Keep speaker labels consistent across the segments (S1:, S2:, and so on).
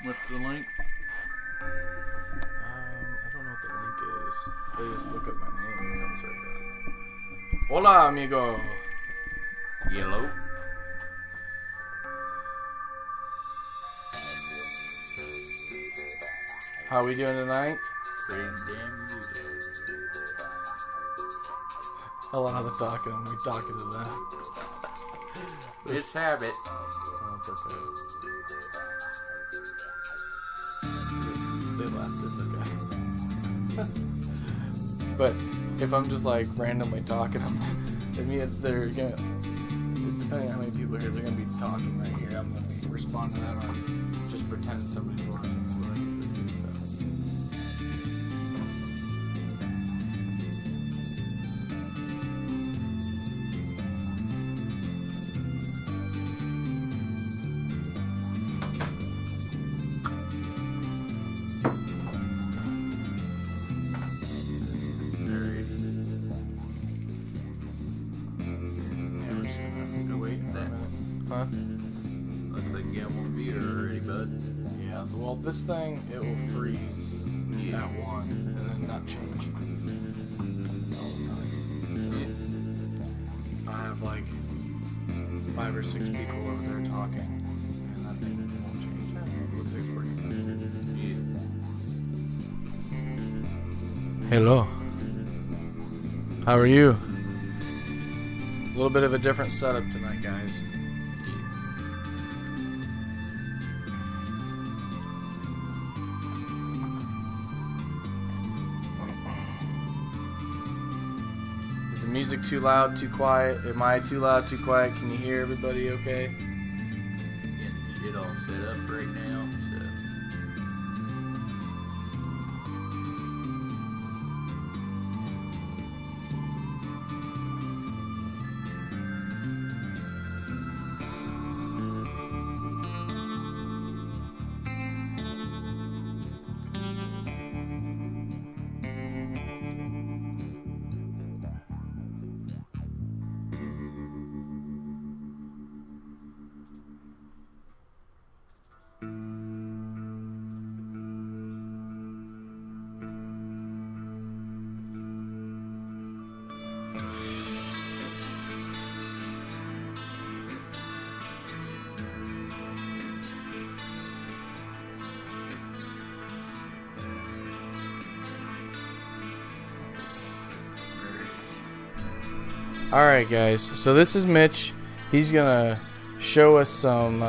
S1: What's the link?
S2: I don't know what the link is. They just look up my name, it comes right up. Hola, amigo.
S1: Yellow.
S2: How we doing tonight?
S1: Pretty damn good.
S2: A lot of the talking, we talking to them.
S1: Just have it.
S2: Oh, it's okay. They left, it's okay. But if I'm just like randomly talking, they're gonna, depending on how many people are here, they're gonna be talking right here. I'm gonna be responding to that or just pretend somebody's watching. Huh?
S1: Looks like you won't be here already, bud.
S2: Yeah, well, this thing, it will freeze at 1 and then not change all the time. So, I have like 5 or 6 people over there talking, and that thing won't change. It looks like it's working.
S1: Yeah.
S2: Hello. How are you? A little bit of a different setup tonight, guys. Is the music too loud, too quiet? Am I too loud, too quiet? Can you hear everybody okay?
S1: Getting shit all set up right now, so.
S2: Alright, guys. So this is Mitch. He's going to show us some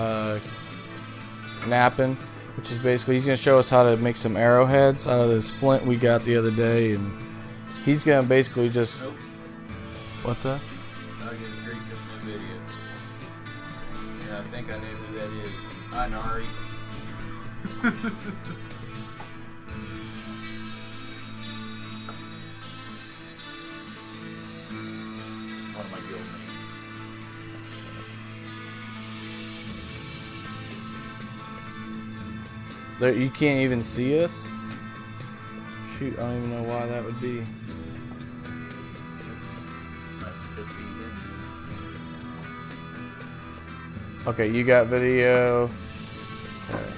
S2: knapping, which is basically he's going to show us how to make some arrowheads out of this flint we got the other day. And he's going to basically just...
S1: Nope.
S2: What's that?
S1: I get agreed to the new video. Yeah, I think I know who that is. Hi, Nari. One of my guild mates.
S2: There, you can't even see us? Shoot, I don't even know why that would be.
S1: Might just be him.
S2: Okay, you got video. Okay.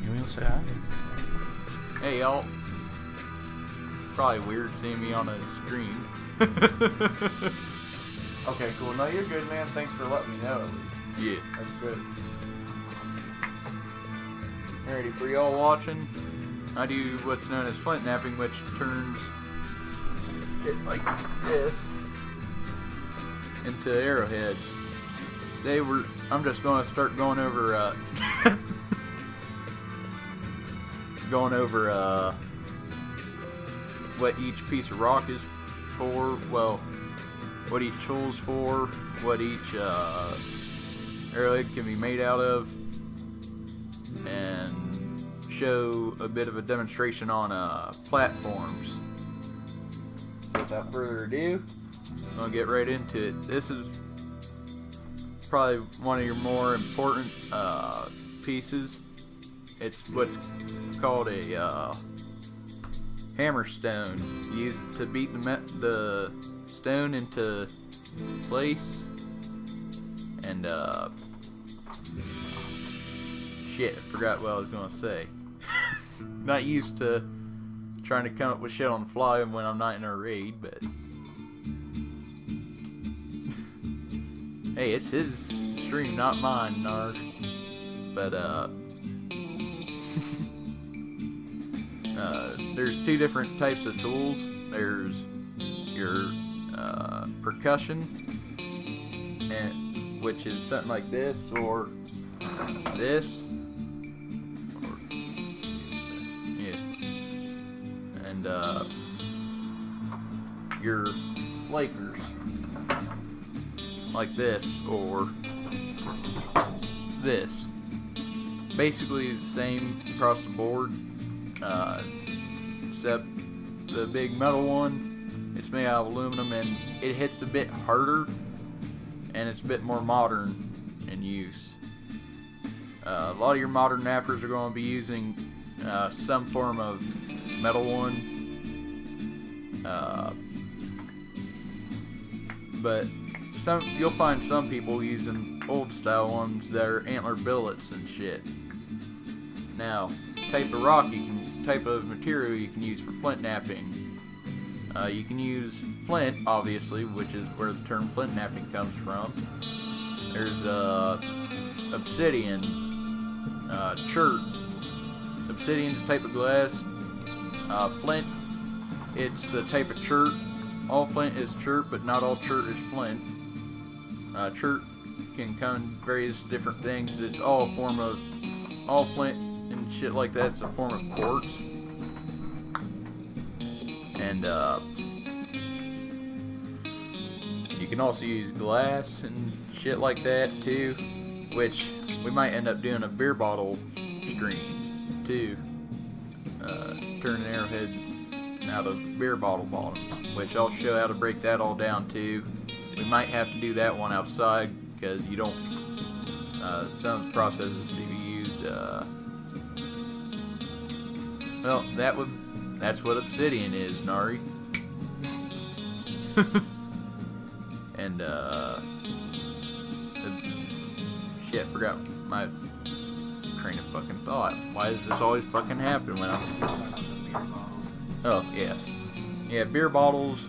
S2: You want to say hi?
S1: Hey, y'all. Probably weird seeing me on a screen.
S2: Okay, cool. No, you're good, man. Thanks for letting me know at least.
S1: Yeah.
S2: That's good.
S1: Alrighty, for y'all watching, I do what's known as flint knapping, which turns it like this into arrowheads. I'm just going to start going over, what each piece of rock is for, well, what each tool's for, what each arrowhead can be made out of, and show a bit of a demonstration on platforms. So without further ado, I'll get right into it. This is probably one of your more important pieces. It's what's called a hammer stone. You use it to beat the stone into place. And shit, I forgot what I was gonna say. Not used to trying to come up with shit on the fly when I'm not in a raid, but hey, it's his stream, not mine, Narg. But there's two different types of tools. There's your percussion, and which is something like this or this, or, yeah, and your flakers like this or this. Basically the same across the board, except the big metal one, it's made out of aluminum and it hits a bit harder and it's a bit more modern in use. A lot of your modern knappers are going to be using some form of metal one, but you'll find some people using old style ones that are antler billets and shit. Now, type of material you can use for flint knapping. You can use flint, obviously, which is where the term flint knapping comes from. There's obsidian, chert. Obsidian's a type of glass. Flint, it's a type of chert. All flint is chert, but not all chert is flint. Chert can come in various different things. It's all a form of, all flint and shit like that, it's a form of quartz. And you can also use glass and shit like that too, which we might end up doing a beer bottle stream too, turning arrowheads out of beer bottle bottoms, which I'll show how to break that all down too. We might have to do that one outside because you don't, some of the processes to be used, well, that's what obsidian is, Nari. And shit, I forgot my train of fucking thought. Why does this always fucking happen when I'm... Oh, yeah. Yeah, beer bottles.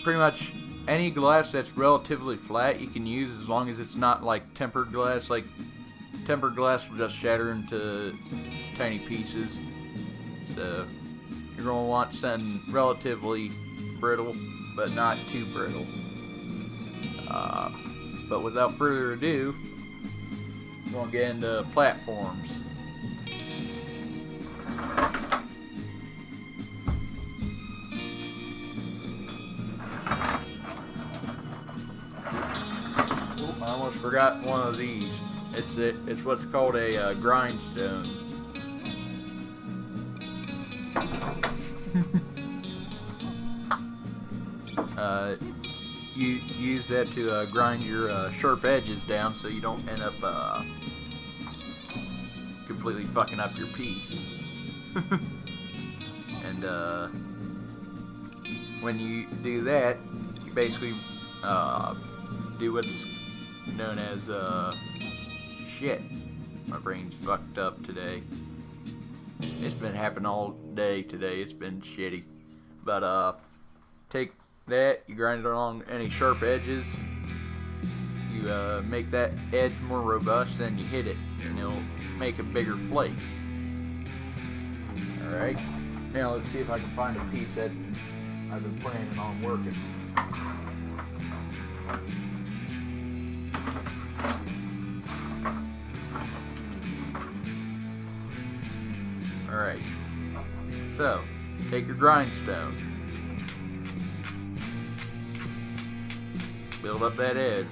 S1: Pretty much any glass that's relatively flat you can use as long as it's not like tempered glass. Like, tempered glass will just shatter into tiny pieces. So, you're going to want something relatively brittle, but not too brittle. But without further ado, we're going to get into platforms. I almost forgot one of these. It's what's called a grindstone. You use that to grind your sharp edges down so you don't end up completely fucking up your piece. And when you do that, you basically do what's known as shit. My brain's fucked up today. It's been happening all day today. It's been shitty. But take that, you grind it along any sharp edges. You make that edge more robust, then you hit it, and it'll make a bigger flake. Alright, now let's see if I can find a piece that I've been planning on working. Alright, so take your grindstone, build up that edge.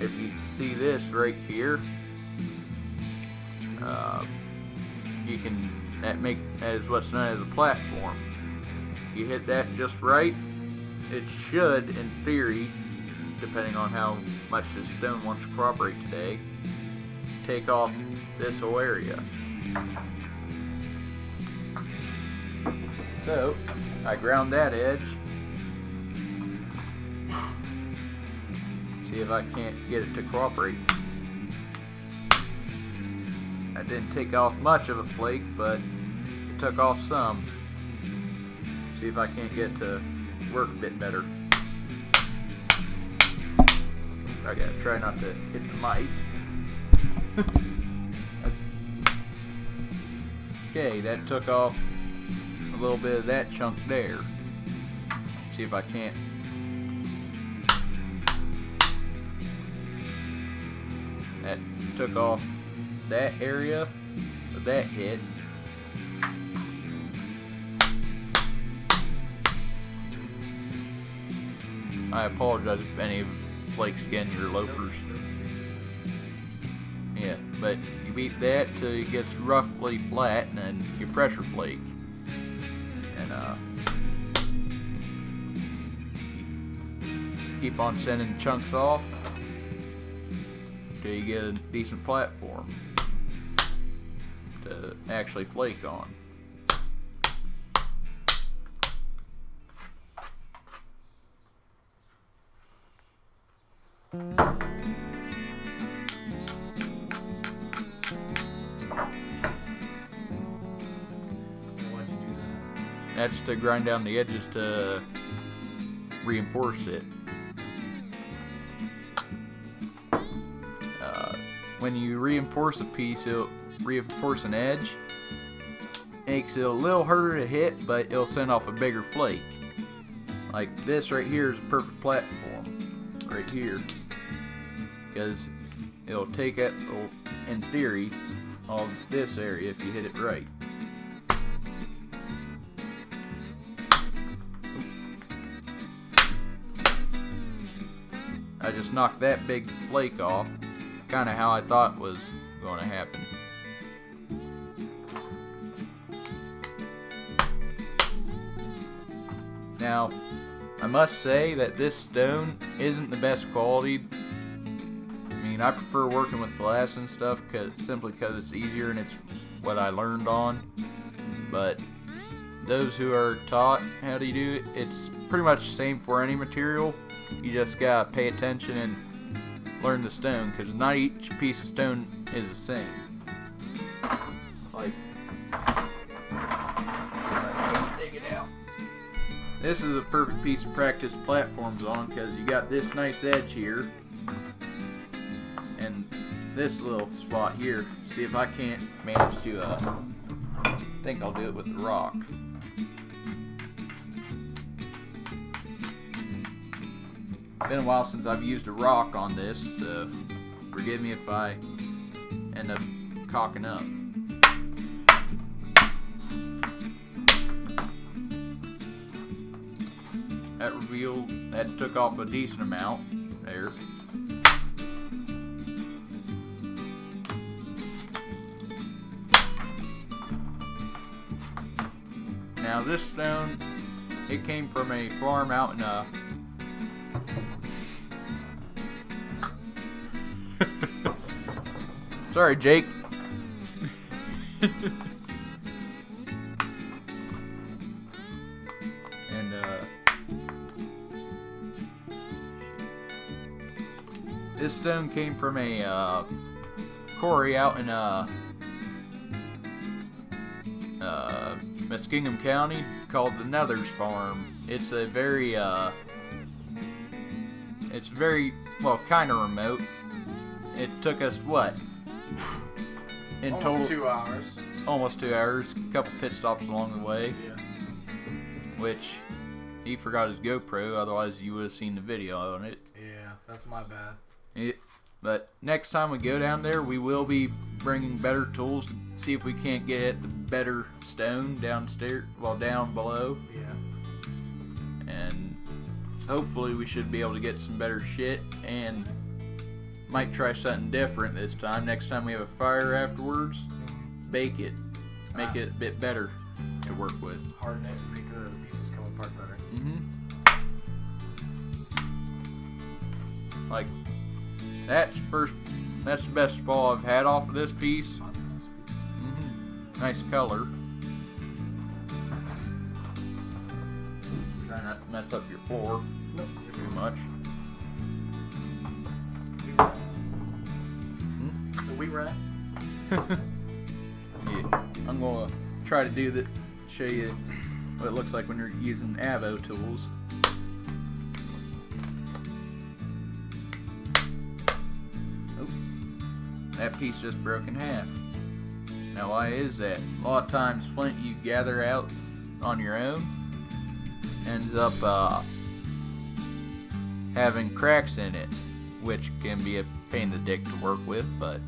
S1: If you see this right here, that is what's known as a platform. You hit that just right, it should, in theory, depending on how much this stone wants to cooperate today, take off this whole area. So, I ground that edge. See if I can't get it to cooperate. That didn't take off much of a flake, but it took off some. See if I can't get it to work a bit better. I gotta try not to hit the mic. Okay, that took off a little bit of that chunk there. See if I can't. That took off that area of that hit. I apologize if any flakes get in your loafers. Yeah, but you beat that till it gets roughly flat, and then you pressure flake. And keep on sending chunks off till you get a decent platform to actually flake on.
S2: Why'd you do that?
S1: That's to grind down the edges to reinforce it. When you reinforce a piece, it'll reinforce an edge. Makes it a little harder to hit, but it'll send off a bigger flake. Like this right here is a perfect platform. Right here. Because it'll take it, in theory, all this area if you hit it right. I just knocked that big flake off. Kind of how I thought was going to happen. Now, I must say that this stone isn't the best quality. I mean, I prefer working with glass and stuff simply because it's easier and it's what I learned on. But those who are taught how to do it, it's pretty much the same for any material. You just gotta pay attention and learn the stone, because not each piece of stone is the same. Like, take it out. This is a perfect piece of practice platforms on, because you got this nice edge here and this little spot here. See if I can't manage to I think I'll do it with the rock. Been a while since I've used a rock on this, so forgive me if I end up cocking up. That took off a decent amount there. Now this stone, it came from a farm out in sorry, Jake. And this stone came from a quarry out in Muskingum County called the Nethers Farm. It's a very well, kind of remote. It took us what? In
S2: almost
S1: total,
S2: 2 hours.
S1: Almost 2 hours. A couple pit stops along the way.
S2: Yeah.
S1: Which he forgot his GoPro. Otherwise, you would have seen the video on it.
S2: Yeah, that's my bad.
S1: But next time we go down there, we will be bringing better tools to see if we can't get at the better stone downstairs, well, down below.
S2: Yeah.
S1: And hopefully, we should be able to get some better shit and. Might try something different this time. Next time we have a fire afterwards, bake it. Make it a bit better to work with.
S2: Harden it and make the pieces come apart better.
S1: Like, that's the best spall I've had off of this piece. Nice color. Try not to mess up your floor too much.
S2: Brett?
S1: Yeah, I'm gonna try to do that. Show you what it looks like when you're using Avo tools. Oh, that piece just broke in half. Now, why is that? A lot of times, flint you gather out on your own ends up having cracks in it, which can be a pain in the dick to work with, but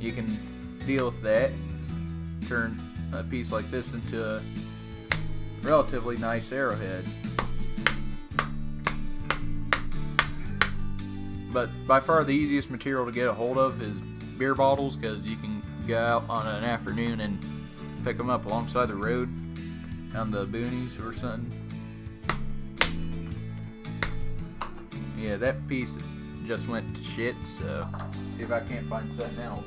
S1: you can deal with that. Turn a piece like this into a relatively nice arrowhead. But by far the easiest material to get a hold of is beer bottles, because you can go out on an afternoon and pick them up alongside the road on the boonies or something. Yeah, that piece just went to shit, so see if I can't find something else.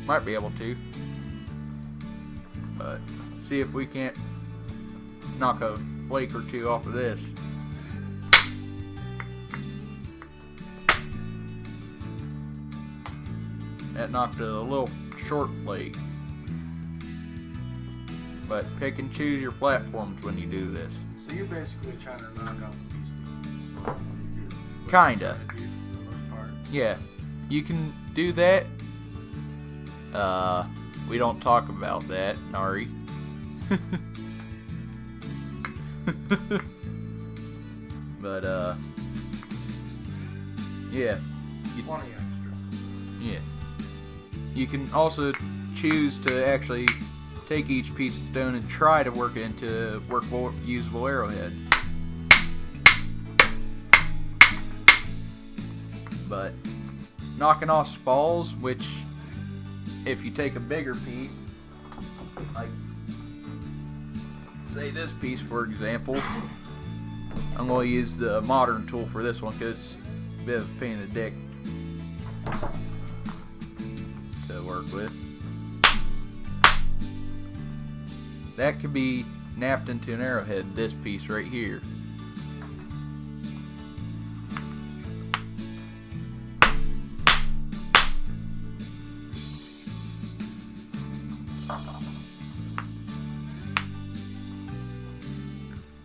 S1: Might be able to, but see if we can't knock a flake or two off of this. That knocked a little short flake. But pick and choose your platforms when you do this.
S2: So you're basically trying to knock off these things.
S1: Kinda.
S2: For the most part.
S1: Yeah, you can do that. We don't talk about that, Nari. But, yeah.
S2: 20 extra.
S1: Yeah. You can also choose to actually take each piece of stone and try to work it into a workable, usable arrowhead. But knocking off spalls, which if you take a bigger piece, like say this piece for example, I'm going to use the modern tool for this one because it's a bit of a pain in the dick to work with. That could be napped into an arrowhead, this piece right here.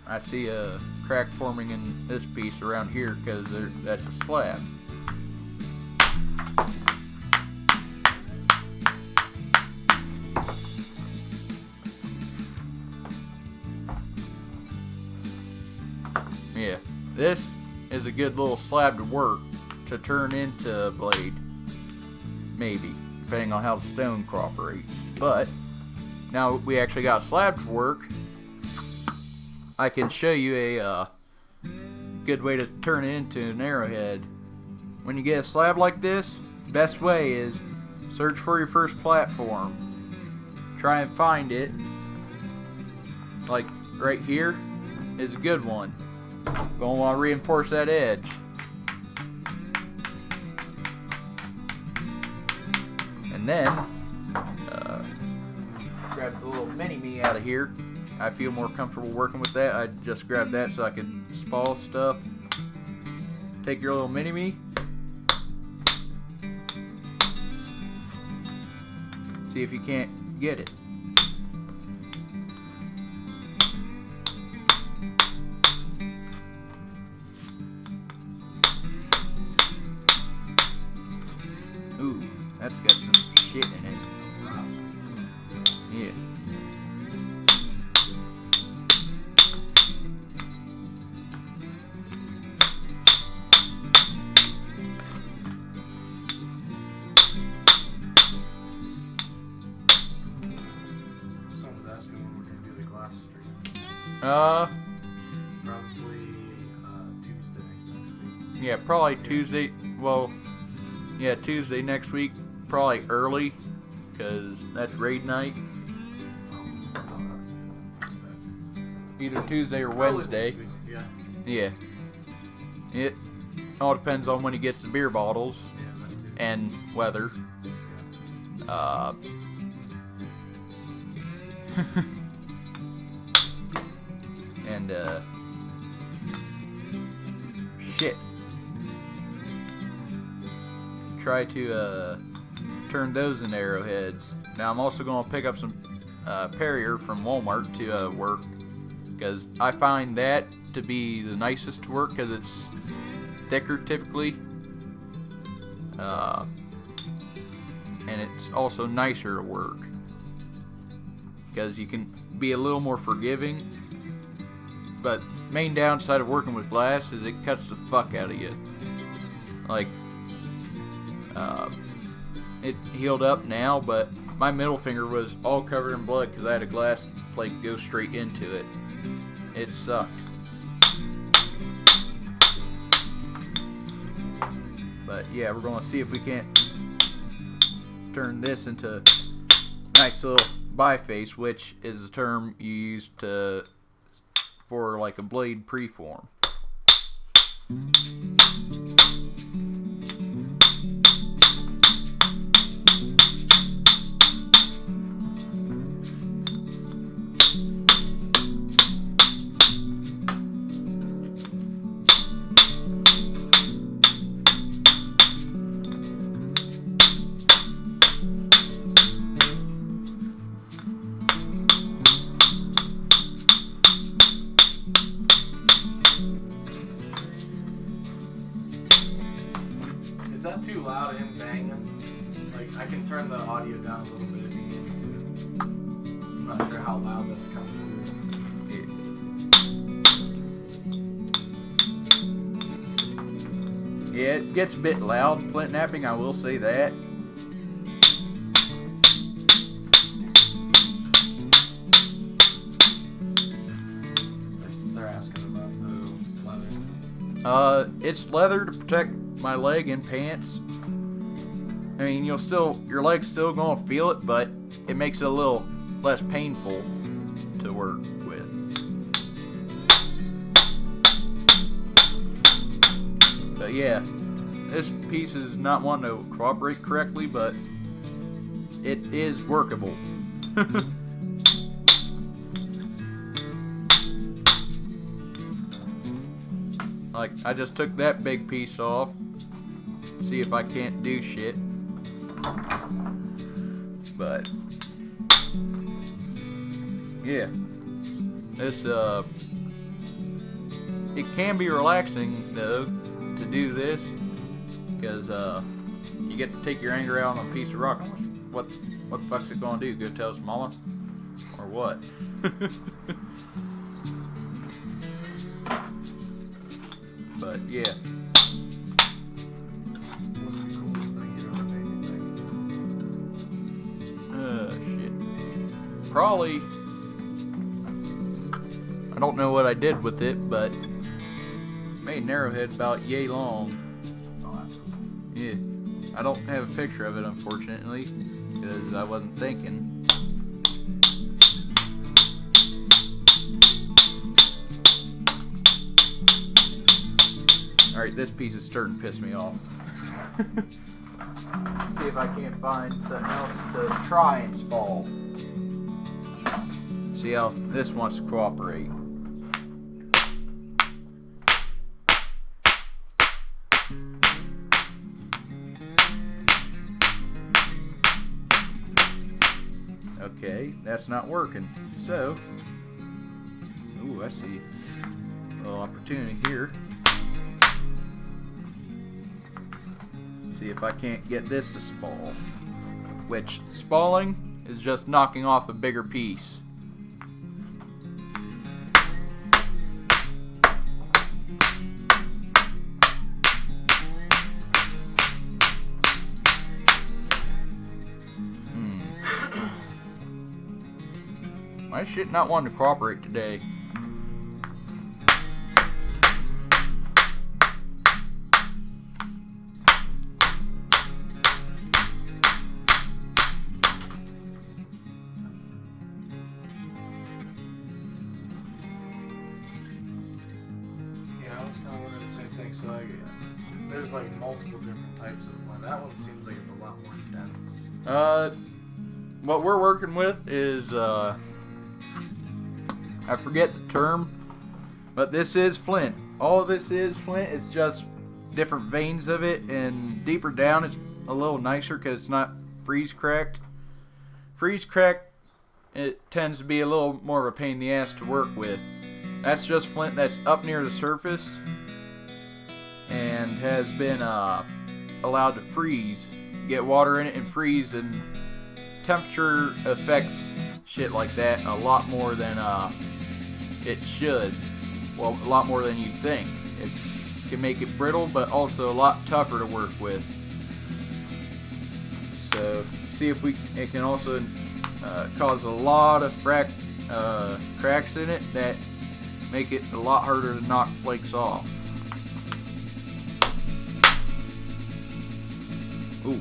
S1: I see a crack forming in this piece around here because that's a slab. Yeah, this is a good little slab to work to turn into a blade. Maybe, depending on how the stone cooperates. But now we actually got a slab to work. I can show you a good way to turn it into an arrowhead. When you get a slab like this, best way is search for your first platform. Try and find it. Like right here is a good one. Gonna want to reinforce that edge. And then grab the little mini-me out of here. I feel more comfortable working with that. I just grabbed that so I could spall stuff. Take your little mini-me. See if you can't get it. Ooh, that's got some shit in it. Yeah.
S2: Someone's asking when we're going to do the glass stream. Probably Tuesday next week.
S1: Yeah, probably Tuesday. Well, yeah, Tuesday next week. Probably early, because that's raid night. Either Tuesday or Wednesday.
S2: Week, yeah.
S1: Yeah. It all depends on when he gets the beer bottles
S2: Yeah, that too.
S1: and weather.
S2: Yeah.
S1: And shit. Try to turn those into arrowheads. Now I'm also going to pick up some Perrier from Walmart to work, because I find that to be the nicest to work because it's thicker typically, and it's also nicer to work because you can be a little more forgiving. But main downside of working with glass is it cuts the fuck out of you. Like, it healed up now, but my middle finger was all covered in blood because I had a glass flake go straight into it. It sucked. But yeah, we're going to see if we can't turn this into a nice little biface, which is a term you use for like a blade preform.
S2: Is that too loud and banging? Like, I can turn the audio down a little bit if you need me to. I'm not sure how loud that's coming
S1: from. Yeah, it gets a bit loud in Flint Knapping, I will say that.
S2: They're asking about the leather.
S1: It's leather to protect my leg and pants. I mean, your leg's still gonna feel it, but it makes it a little less painful to work with. But yeah, this piece is not wanting to cooperate correctly, but it is workable. Like, I just took that big piece off. See if I can't do shit. But yeah, this it can be relaxing though to do this, because you get to take your anger out on a piece of rock. What the fuck's it gonna do? Go tell its mama or what? But yeah. Shit. Probably, I don't know what I did with it, but made an arrowhead about yay long.
S2: Oh, that's cool.
S1: Yeah. I don't have a picture of it, unfortunately, because I wasn't thinking. Alright, this piece is starting to piss me off. See if I can't find something else to try and spall. See how this wants to cooperate. Okay, that's not working. So, ooh, I see a little opportunity here. See if I can't get this to spall. Which, spalling is just knocking off a bigger piece. My shit not wanting to cooperate today.
S2: I was kind of wondering the same thing. So like, there's like multiple different types of one. That one seems like it's a lot more dense.
S1: What we're working with is I forget the term, but this is Flint. all this is, Flint, is just different veins of it, and deeper down it's a little nicer because it's not freeze cracked. Freeze cracked, it tends to be a little more of a pain in the ass to work with. That's just flint that's up near the surface and has been allowed to freeze. Get water in it and freeze, and temperature affects shit like that a lot more than it should. Well, a lot more than you'd think. It can make it brittle, but also a lot tougher to work with. So, see if it can also cause a lot of cracks in it that make it a lot harder to knock flakes off. Ooh.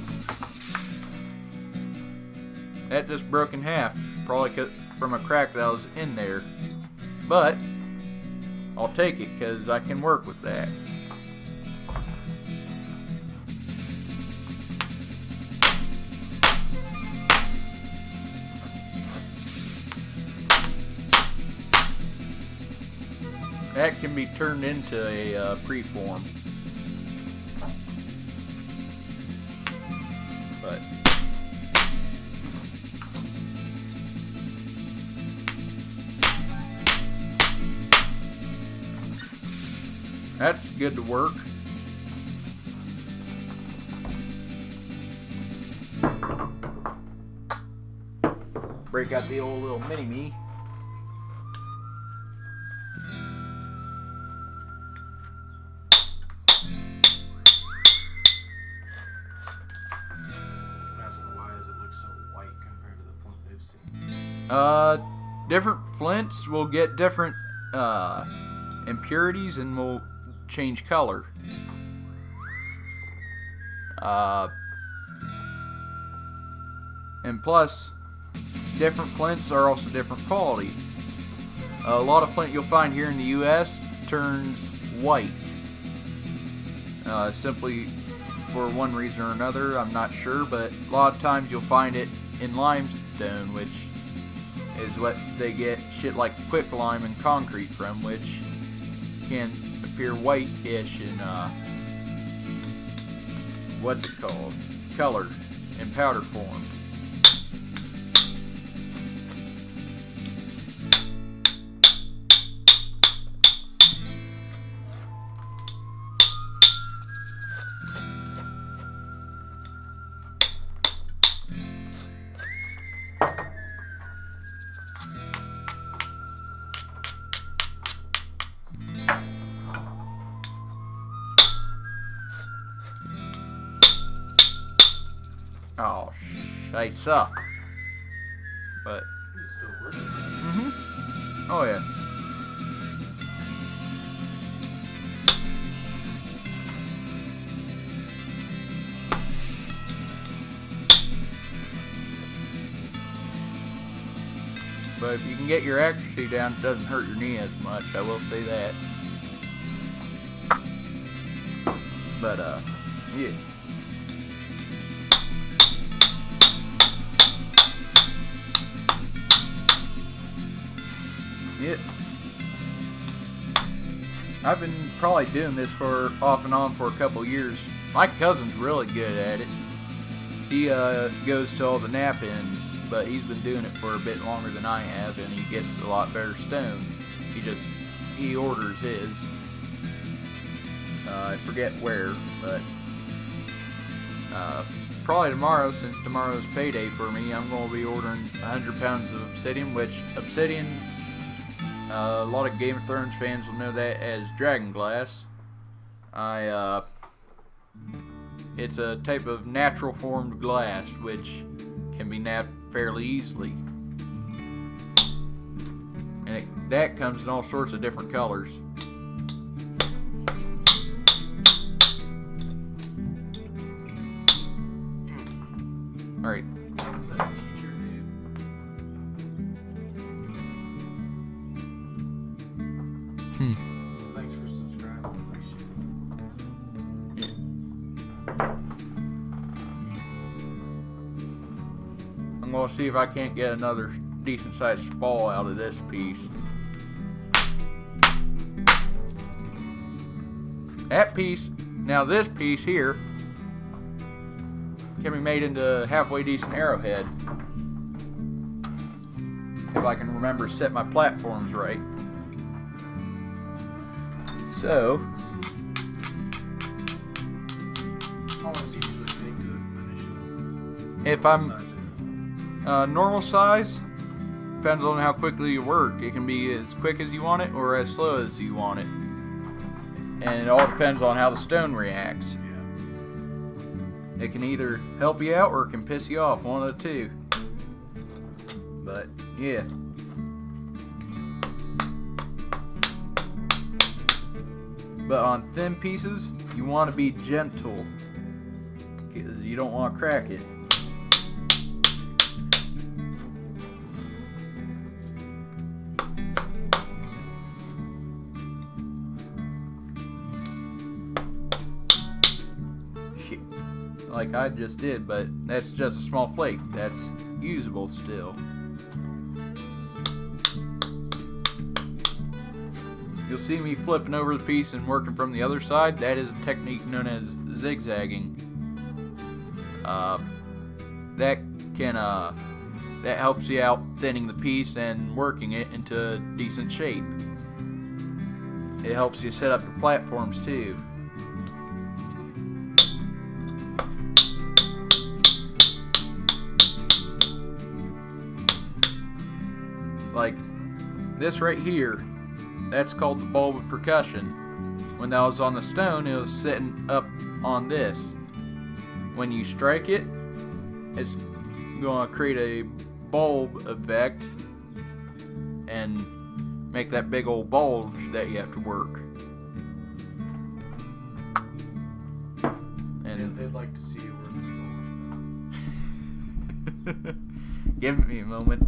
S1: That just broke in half, probably from a crack that was in there. But I'll take it because I can work with that. That can be turned into a preform. But that's good to work. Break out the old little mini-me. Different flints will get different impurities and will change color. And plus, different flints are also different quality. A lot of flint you'll find here in the US turns white. Simply for one reason or another, I'm not sure, but a lot of times you'll find it in limestone, which is what they get shit like quicklime and concrete from, which can appear whitish in what's it called? Color in powder form. Oh, they suck. But
S2: It's still working.
S1: Oh yeah. But if you can get your accuracy down, it doesn't hurt your knee as much. I will say that. But yeah. Yeah. I've been probably doing this for off and on for a couple years. My cousin's really good at it. He goes to all the Knappings, but he's been doing it for a bit longer than I have, and he gets a lot better stone. He orders his. I forget where, but probably tomorrow, since tomorrow's payday for me, I'm going to be ordering 100 pounds of obsidian, which obsidian, a lot of Game of Thrones fans will know that as dragon glass. It's a type of natural formed glass which can be napped fairly easily. And that comes in all sorts of different colors. Alright.
S2: Thanks for subscribing. Appreciate it.
S1: Yeah. I'm going to see if I can't get another decent sized spall out of this piece. that piece, now this piece here, can be made into a halfway decent arrowhead. If I can remember to set my platforms right. So,
S2: How long does it usually take to finish it?
S1: if I'm normal size, depends on how quickly you work. It can be as quick as you want it or as slow as you want it. And it all depends on how the stone reacts.
S2: Yeah.
S1: It can either help you out or it can piss you off, one of the two. But, yeah. But on thin pieces, you want to be gentle, because you don't want to crack it. Shit. Like I just did, but that's just a small flake. That's usable still. You'll see me flipping over the piece and working from the other side. That is a technique known as zigzagging. That helps you out thinning the piece and working it into decent shape. It helps you set up your platforms too. Like this right here. That's called the bulb of percussion. When that was on the stone, it was sitting up on this. When you strike it, it's going to create a bulb effect and make that big old bulge that you have to work. And
S2: They'd like to see you work.
S1: give me a moment.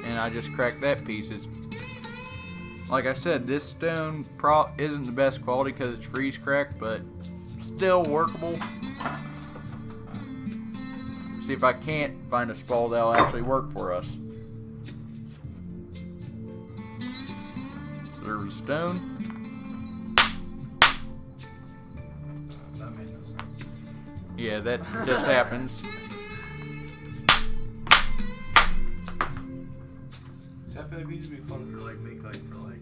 S1: And I just cracked that piece. Like I said, this stone isn't the best quality because it's freeze cracked, but still workable. See if I can't find a spall that'll actually work for us. There's stone.
S2: That made no sense.
S1: Yeah, that just happens.
S2: See, I feel like these would be fun for like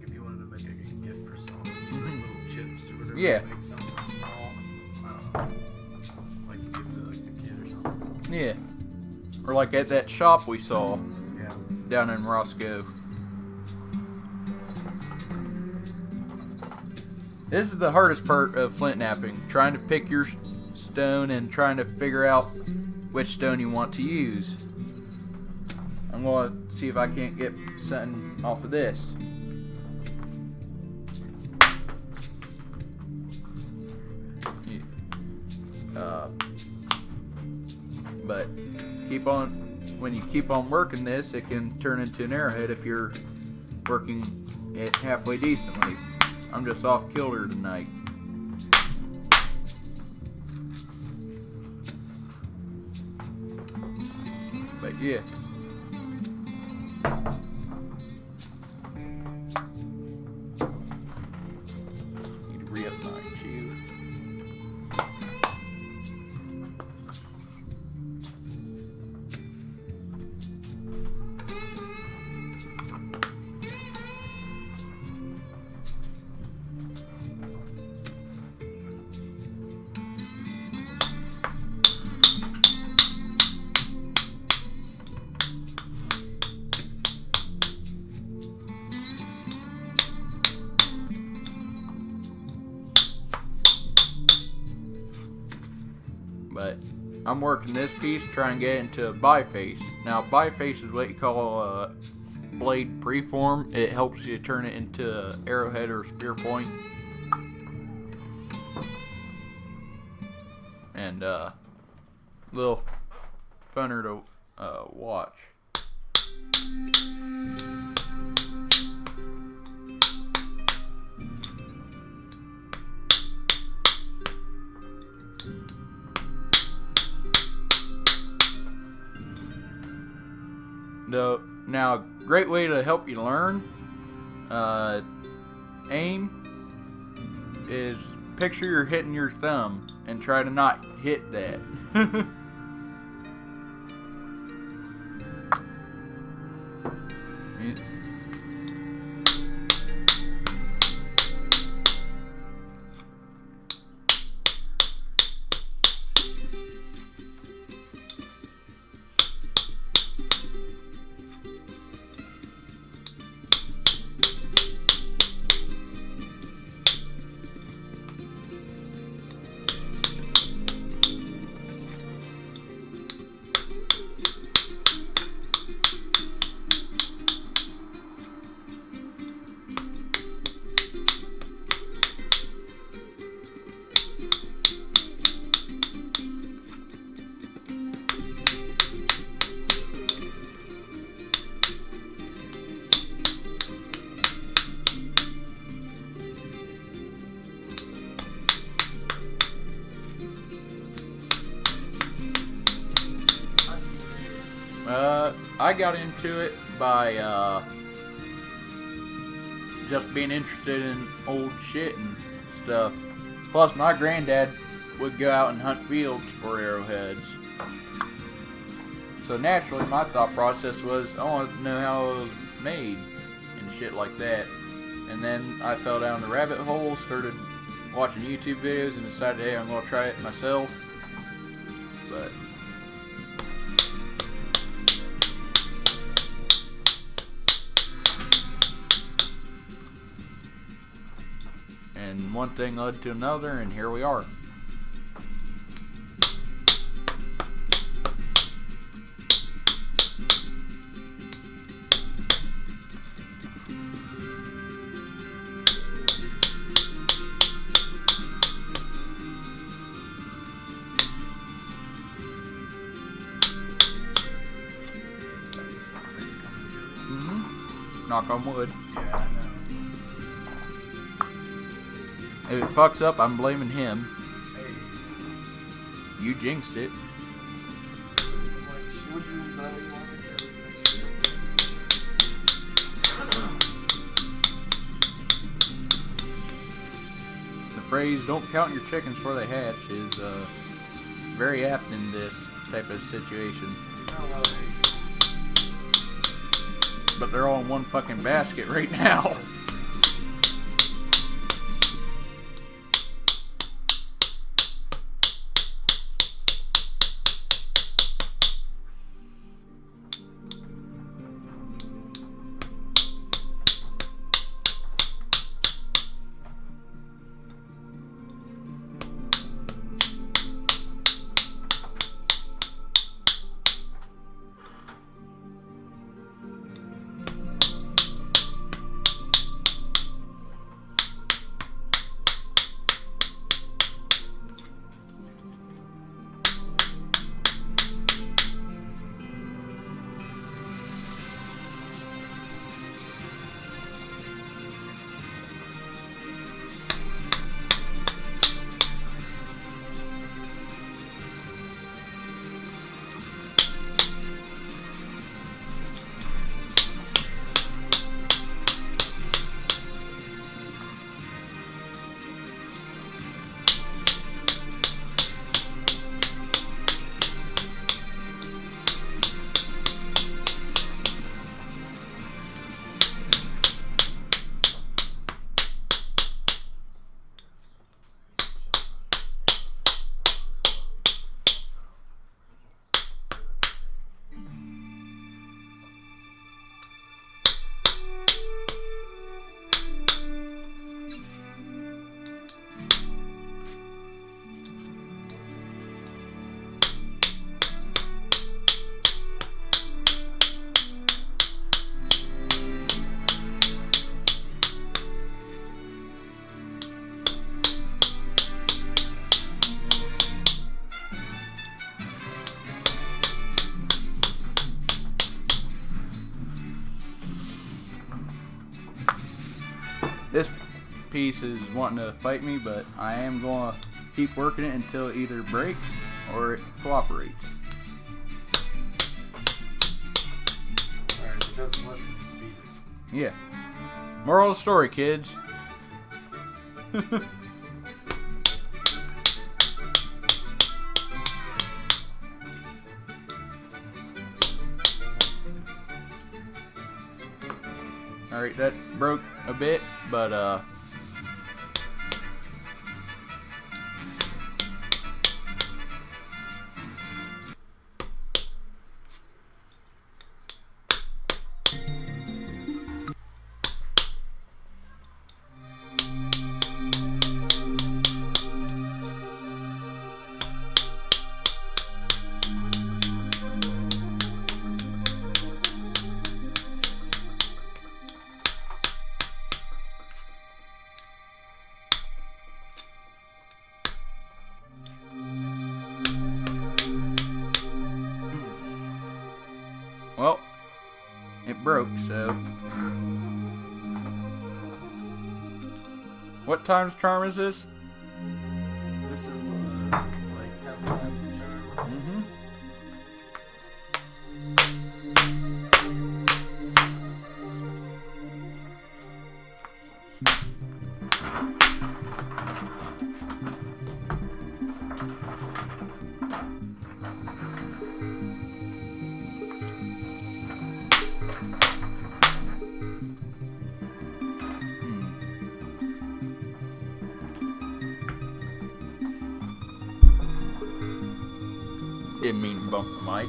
S2: if you wanted to make like a gift for someone, like little chips or whatever.
S1: Yeah.
S2: Make something small. I don't know. Like you give to like the kid or something.
S1: Yeah. Or like at that shop we saw
S2: Yeah.
S1: down in Roscoe. This is the hardest part of flint knapping. Trying to pick your stone and trying to figure out which stone you want to use. I'm going to see if I can't get something off of this. But when you keep on working this, it can turn into an arrowhead if you're working it halfway decently. I'm just off kilter tonight. But yeah. Need to re-up my chew. But I'm working this piece, trying to get into a biface. Now, biface is what you call a blade preform. It helps you turn it into an arrowhead or a spear point. And little funner to watch. Now, a great way to help you learn aim is picture you're hitting your thumb and try to not hit that. I got into it by just being interested in old shit and stuff. Plus, my granddad would go out and hunt fields for arrowheads. So naturally, my thought process was, I want to know how it was made and shit like that. And then I fell down the rabbit hole, started watching YouTube videos, and decided, hey, I'm going to try it myself. But and one thing led to another, and here we are. Knock on wood.
S2: Yeah, I know.
S1: If it fucks up, I'm blaming him.
S2: Hey.
S1: You jinxed it. The phrase, don't count your chickens before they hatch, is very apt in this type of situation. But they're all in one fucking basket right now. This piece is wanting to fight me, but I am going to keep working it until it either breaks or it cooperates.
S2: Alright, it doesn't listen to me.
S1: Yeah. Moral of the story, kids. Alright, that broke a bit, but well, it broke, so. What times charm is this?
S2: This is like 10 times the charm.
S1: Mm-hmm. Didn't mean to bump the mic.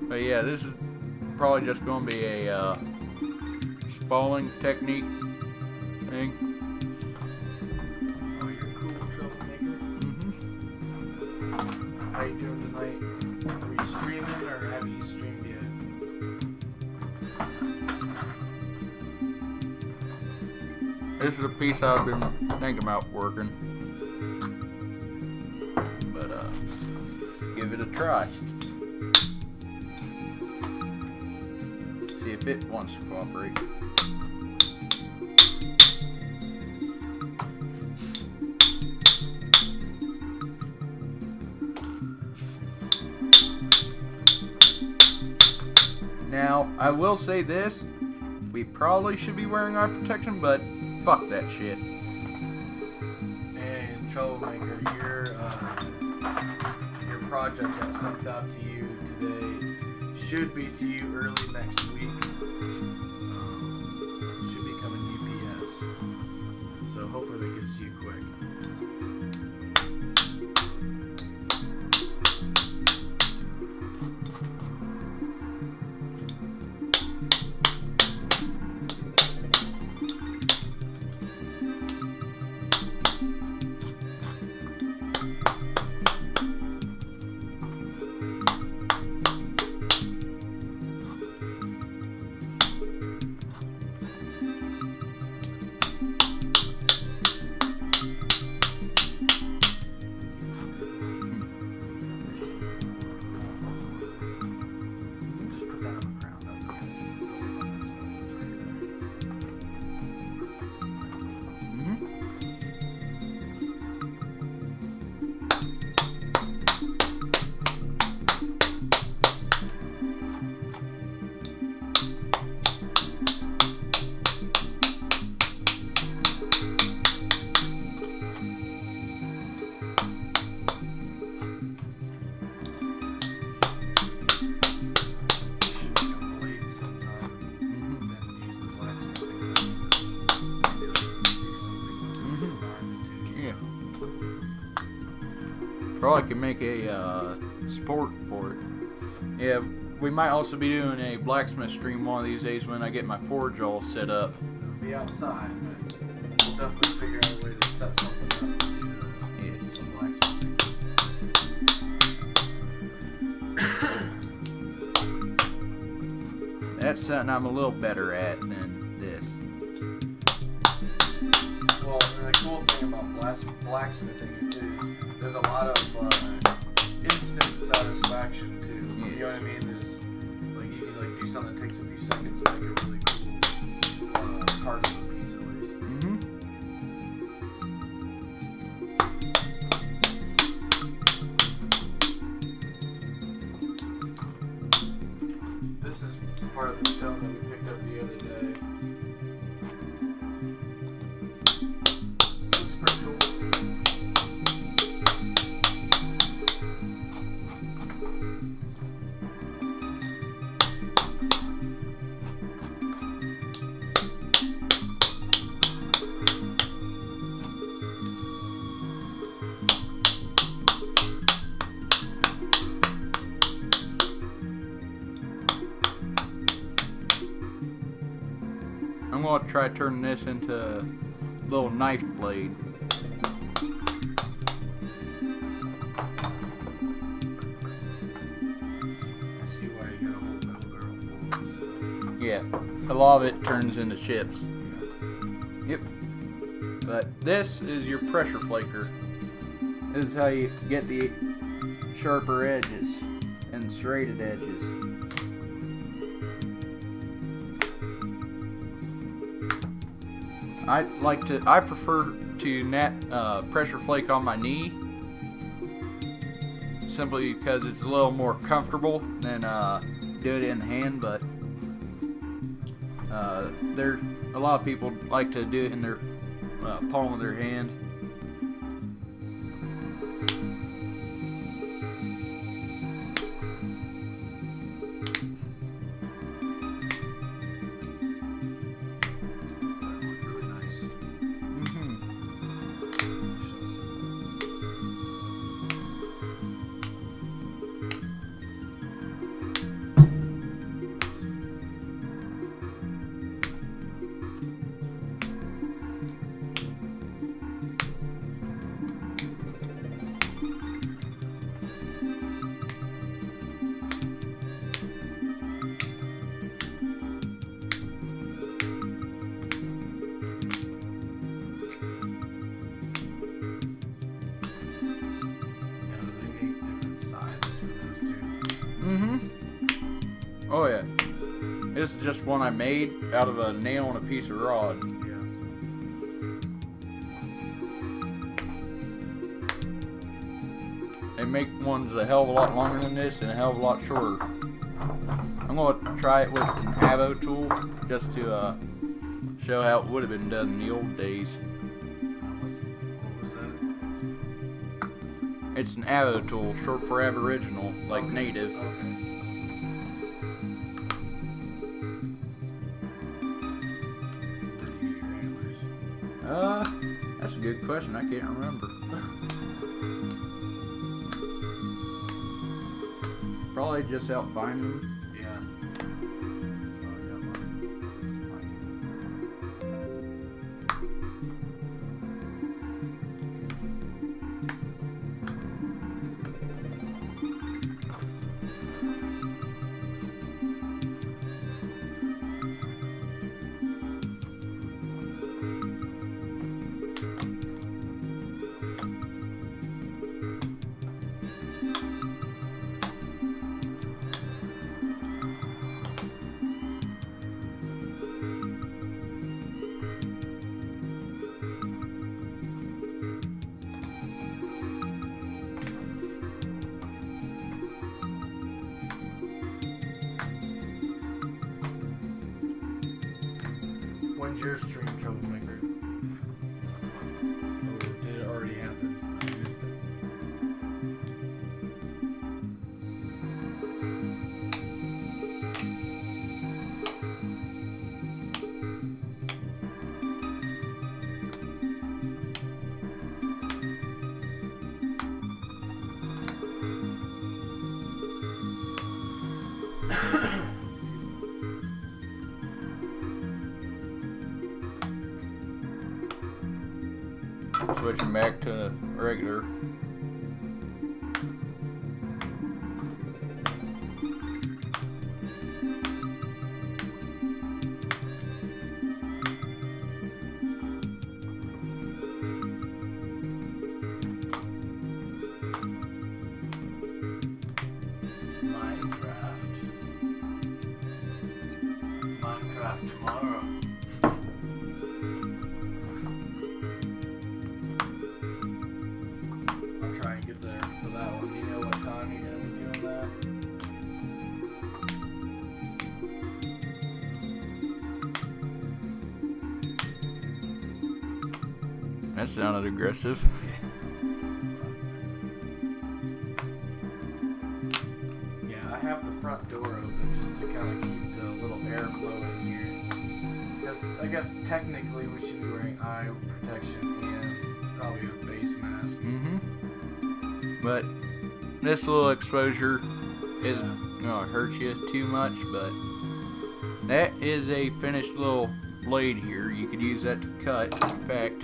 S1: But yeah, this is probably just going to be a spalling technique thing.
S2: Oh, you're cool, troublemaker.
S1: Mm-hmm.
S2: How you doing tonight? Were you streaming or have you streamed yet?
S1: This is a piece I've been thinking about working. But give it a try. See if it wants to cooperate. Now, I will say this, we probably should be wearing eye protection, but fuck that shit.
S2: And troublemaker, your project got sent out to you today. Should be to you early next week. Should be coming UPS. So hopefully that gets to you quick. Just put that on the ground. That's okay. Don't worry about that stuff. It's already there.
S1: Mm-hmm.
S2: You should make a blade sometime. Then use the blacksmithing. Maybe like do something with the
S1: Yeah. Probably could make a sport for it. Yeah, we might also be doing a blacksmith stream one of these days when I get my forge all set up.
S2: It'll be outside, but we'll definitely figure out a way to set something up to do
S1: Yeah.
S2: some blacksmithing.
S1: That's something I'm a little better at than this.
S2: Well, and the cool thing about blacksmithing is there's a lot of instant satisfaction too.
S1: Yeah.
S2: You know what I mean? There's like you can like do something that takes a few seconds and make a really cool part of the piece at least. This is part of the stone that we picked up the other day. Looks pretty cool.
S1: I'm going to try turning this into a little knife blade.
S2: I see why you got a whole metal barrel full of stuff.
S1: Yeah, a lot of it turns into chips. Yep. But this is your pressure flaker. This is how you get the sharper edges and serrated edges. I prefer to pressure flake on my knee, simply because it's a little more comfortable than do it in the hand. But a lot of people like to do it in their palm of their hand. Oh yeah. This is just one I made out of a nail and a piece of rod.
S2: Yeah.
S1: They make ones a hell of a lot longer than this and a hell of a lot shorter. I'm going to try it with an avo tool just to show how it would have been done in the old days.
S2: What was that?
S1: It's an avo tool, short for aboriginal, like native.
S2: Okay.
S1: That's a good question. I can't remember. Probably just out finding them.
S2: Yeah. When's your stream troublemaker? Or did it already happen? I missed it.
S1: Switching back to regular.
S2: tomorrow. I'll try and get there for that one. Do you know what time you're going to be doing
S1: that? That sounded aggressive.
S2: Yeah, I have the front door open just to kind of keep the little airflow in here. Because I guess technically we should be wearing eye protection and probably a face mask.
S1: Mm-hmm. But this little exposure isn't gonna hurt you too much, but that is a finished little blade here. You could use that to cut. In fact,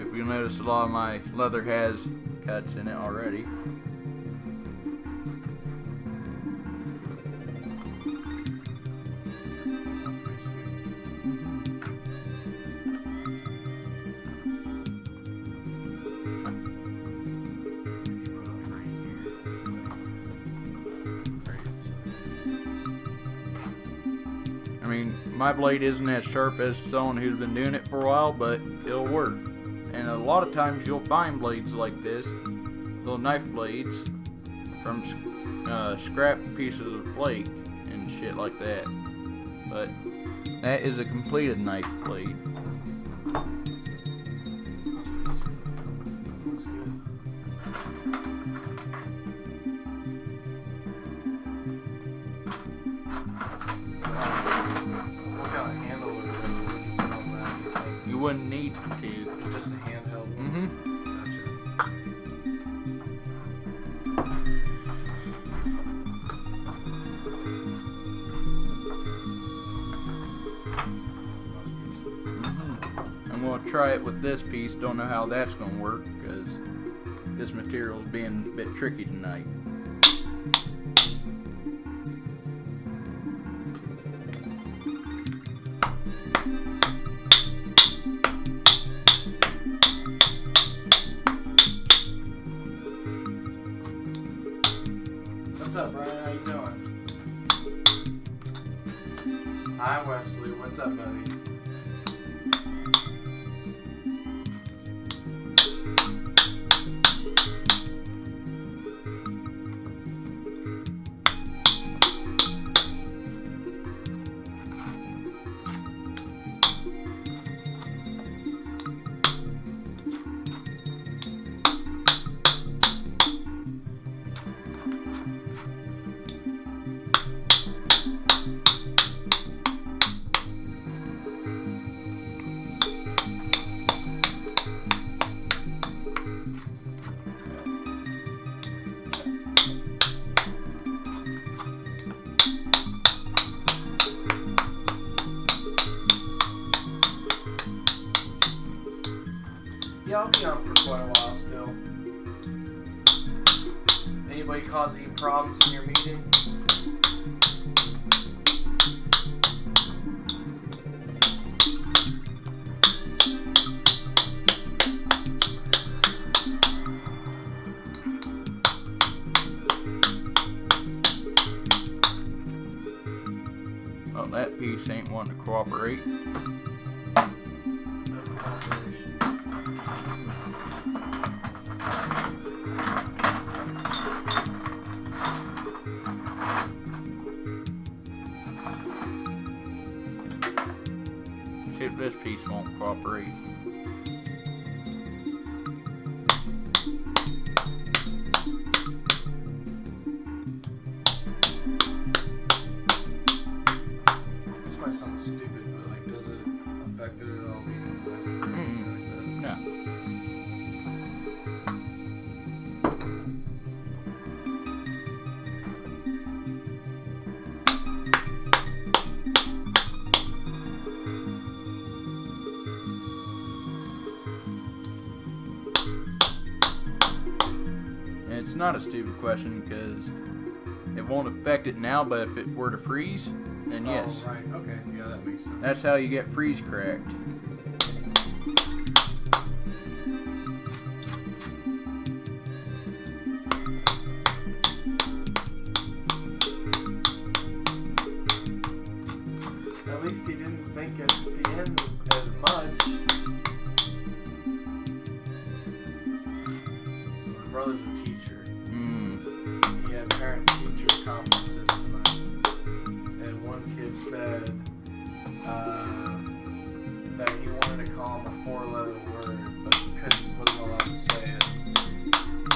S1: if you'll notice, a lot of my leather has cuts in it already. I mean, my blade isn't as sharp as someone who's been doing it for a while, but it'll work. And a lot of times you'll find blades like this, little knife blades, from scrap pieces of flake and shit like that. But that is a completed knife blade. You wouldn't need to.
S2: Just a handheld one?
S1: Mm-hmm. I'm going to try it with this piece. Don't know how that's going to work because this material is being a bit tricky tonight.
S2: What's up, Brian? How you doing? Hi, Wesley. What's up, buddy? Yeah, I'll be on for quite a while still. Anybody cause any problems in your meeting?
S1: Well, that piece ain't wanting to cooperate. See if this piece won't cooperate.
S2: This might sound stupid, but like, does it affect it at all?
S1: No. It's not a stupid question because it won't affect it now, but if it were to freeze, then yes.
S2: Oh, right. Okay. Yeah, that makes sense.
S1: That's how you get freeze cracked.
S2: At least he didn't think at the end as much. My brother's a teacher. He had parent-teacher conferences tonight. And one kid said that he wanted to call him a 4-letter word, but he wasn't allowed to say it.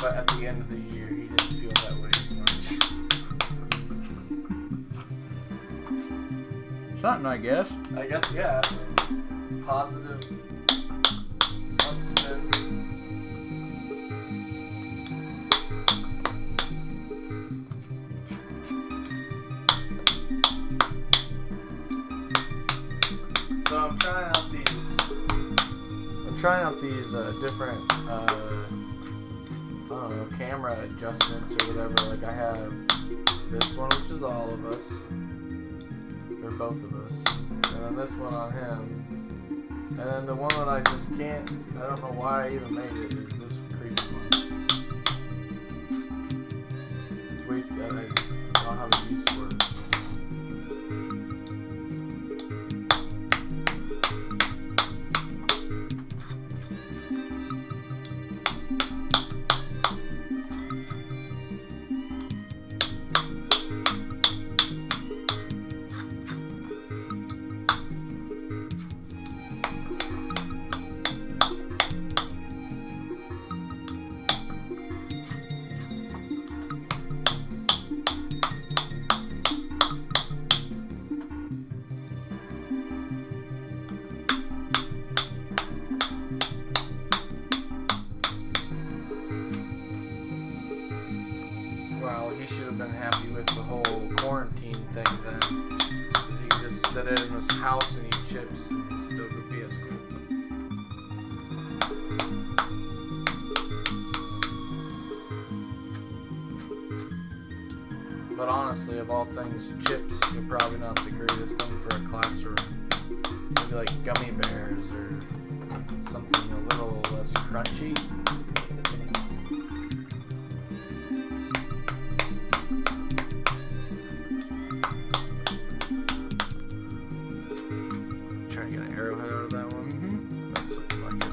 S2: But at the end of the year, he didn't feel that way as much.
S1: Something, I guess.
S2: I guess, yeah. Positive upspin. So I'm trying out these different I don't know, camera adjustments or whatever. Like I have this one, which is all of us, or both of us, and then this one on him, and then the one that I just can't, I don't know why I even made it, is this creepy one. It's way too bad, I don't have a use for it. Well, he should have been happy with the whole quarantine thing then. Because he could just sit in his house and eat chips and still go be at school. But honestly, of all things, chips are probably not the greatest thing for a classroom. Maybe like gummy bears or something a little less crunchy. Trying to get an arrowhead out of that one. That's something like it.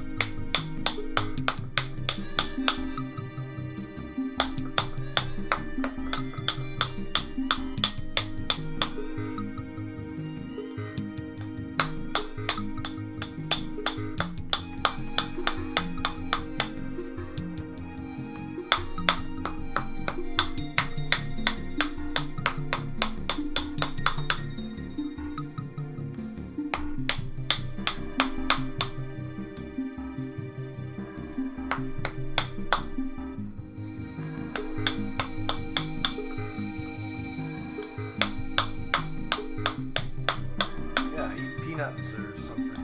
S2: Peanuts or something.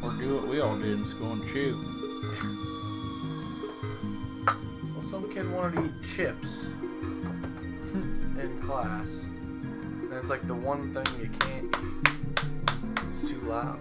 S1: Or do what we all did in school and chew.
S2: Well, some kid wanted to eat chips in class. And it's like the one thing you can't eat. It's too loud.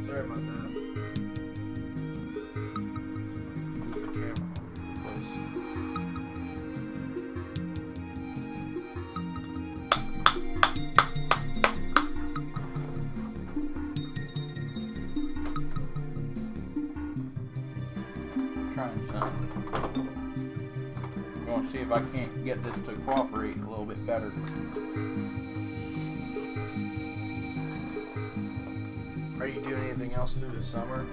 S2: Sorry about that. Move the camera close.
S1: Trying something. I'm going to see if I can't get this to cooperate a little bit better.
S2: Are you doing anything else through the summer?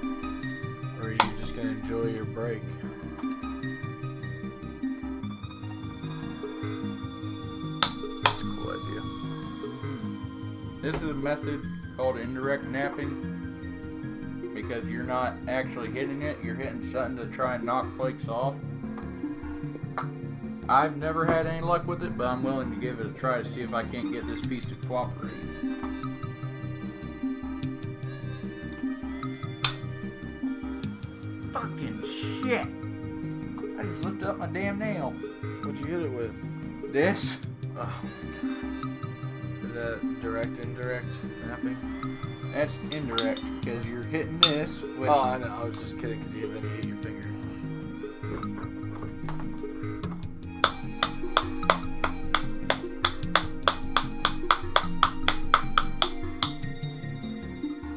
S2: Or are you just going to enjoy your break? That's a cool idea.
S1: This is a method called indirect napping because you're not actually hitting it, you're hitting something to try and knock flakes off. I've never had any luck with it, but I'm willing to give it a try to see if I can't get this piece to cooperate. fucking shit. I just lifted up my damn nail.
S2: What'd you hit it with?
S1: This?
S2: Oh. Is that direct, indirect knapping?
S1: That's indirect because you're hitting this. With
S2: Oh, I know. I was just kidding because then you hit your finger.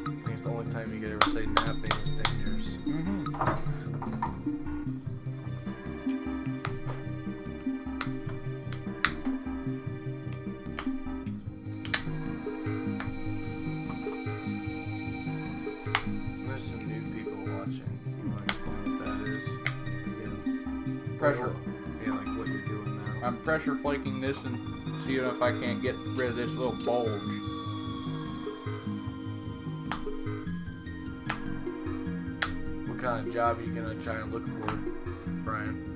S2: I think it's the only time you could ever say napping is dangerous. There's some new people watching. You want to explain what that is? Yeah.
S1: Pressure.
S2: Yeah, like what you're doing now.
S1: I'm pressure flaking this and seeing if I can't get rid of this little bulge.
S2: What kind of job are you gonna try and look for, Brian?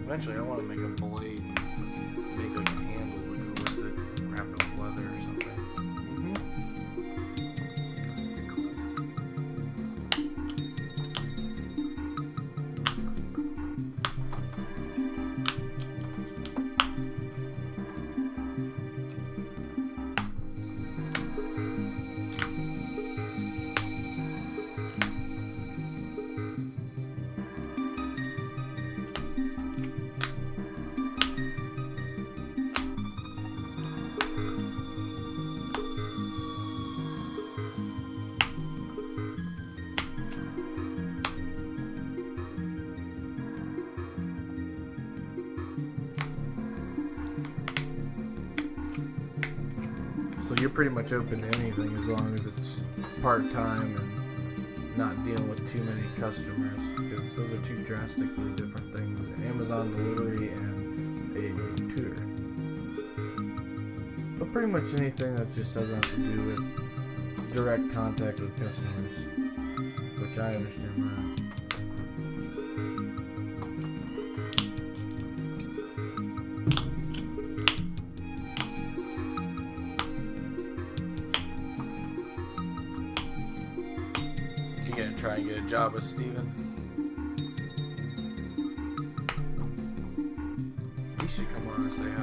S2: Eventually, I want to make a blade and make like a handle to go with it, wrap it with leather or something. So you're pretty much open to anything as long as it's part-time and not dealing with too many customers, because those are two drastically different things. Amazon delivery and a tutor. But pretty much anything that just doesn't have to do with direct contact with customers, which I understand that. You gonna try and get a job with Steven? He should come on and say hi.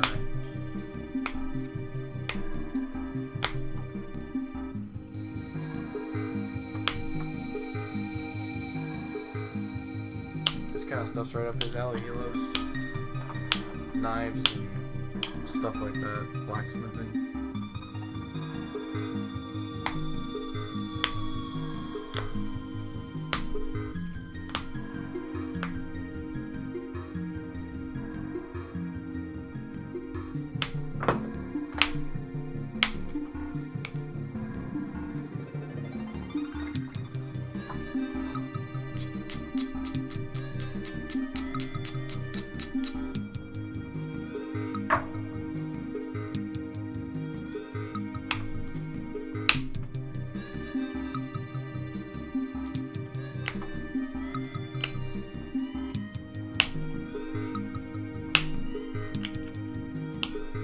S2: This kind of stuff's right up his alley. He loves knives and stuff like that, blacksmithing.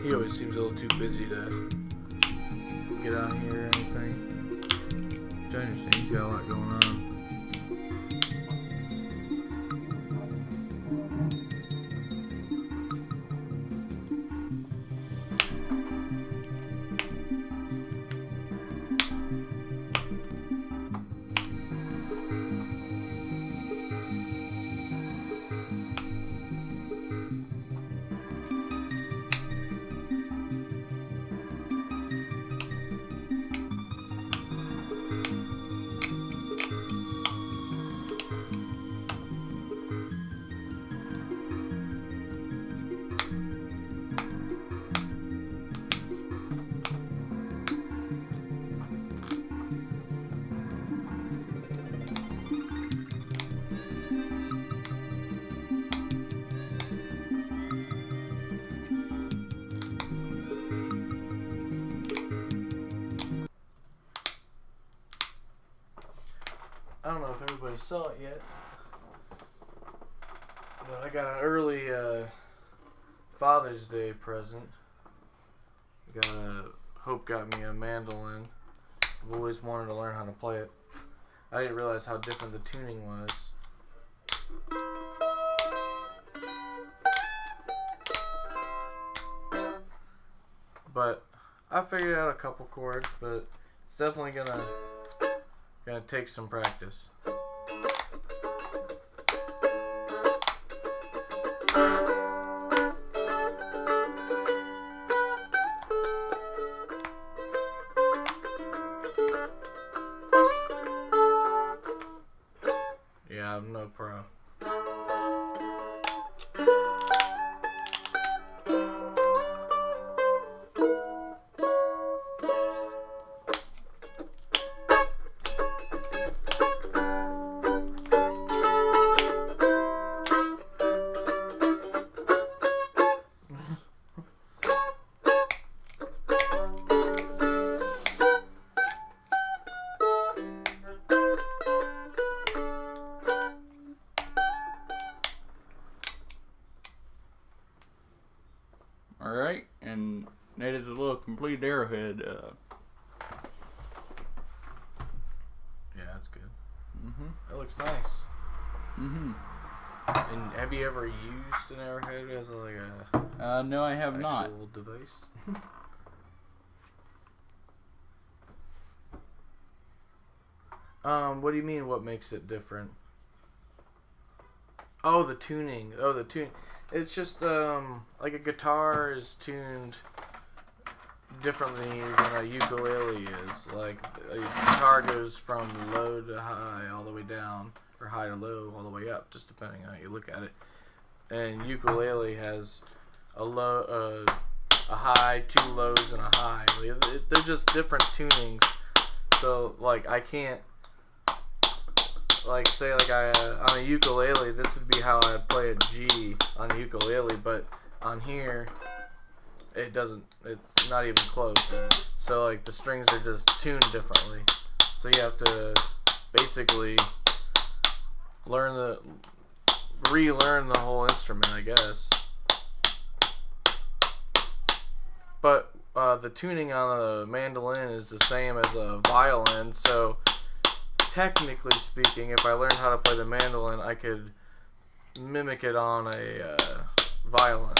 S2: He always seems a little too busy to get on here or anything. Which I understand, he's got a lot going on. don't know if everybody saw it yet, but I got an early Father's Day present. Hope got me a mandolin. I've always wanted to learn how to play it. I didn't realize how different the tuning was. But I figured out a couple chords, but it's definitely gonna take some practice. Yeah, I'm no pro.
S1: Alright, and that is a little complete arrowhead.
S2: Yeah, that's good.
S1: Mm-hmm.
S2: That looks nice.
S1: Mm-hmm.
S2: And have you ever used an arrowhead as a
S1: No, I have not.
S2: actual device? What do you mean? What makes it different? Oh, the tuning. It's just like a guitar is tuned differently than a ukulele is. Like a guitar goes from low to high all the way down, or high to low all the way up, just depending on how you look at it. And ukulele has a low, a high, two lows, and a high. They're just different tunings. So like I can't. Like say like on a ukulele, this would be how I play a G on a ukulele, but on here it doesn't. It's not even close. So like the strings are just tuned differently. So you have to basically relearn the whole instrument, I guess. But the tuning on a mandolin is the same as a violin, so. Technically speaking, if I learned how to play the mandolin, I could mimic it on a violin.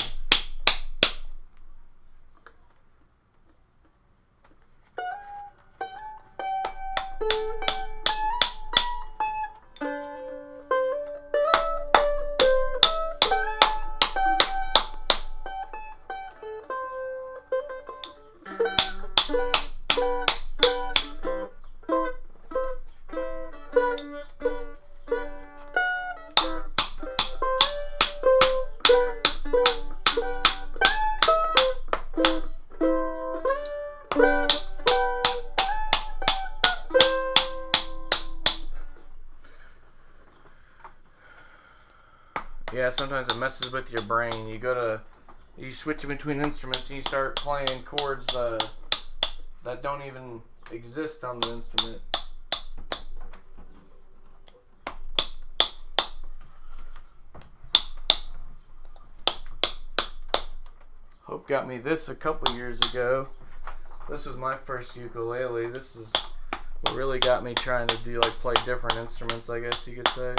S2: Yeah, sometimes it messes with your brain. You switch between instruments and you start playing chords that don't even exist on the instrument. Hope got me this a couple years ago. This was my first ukulele. This is what really got me trying to play different instruments, I guess you could say.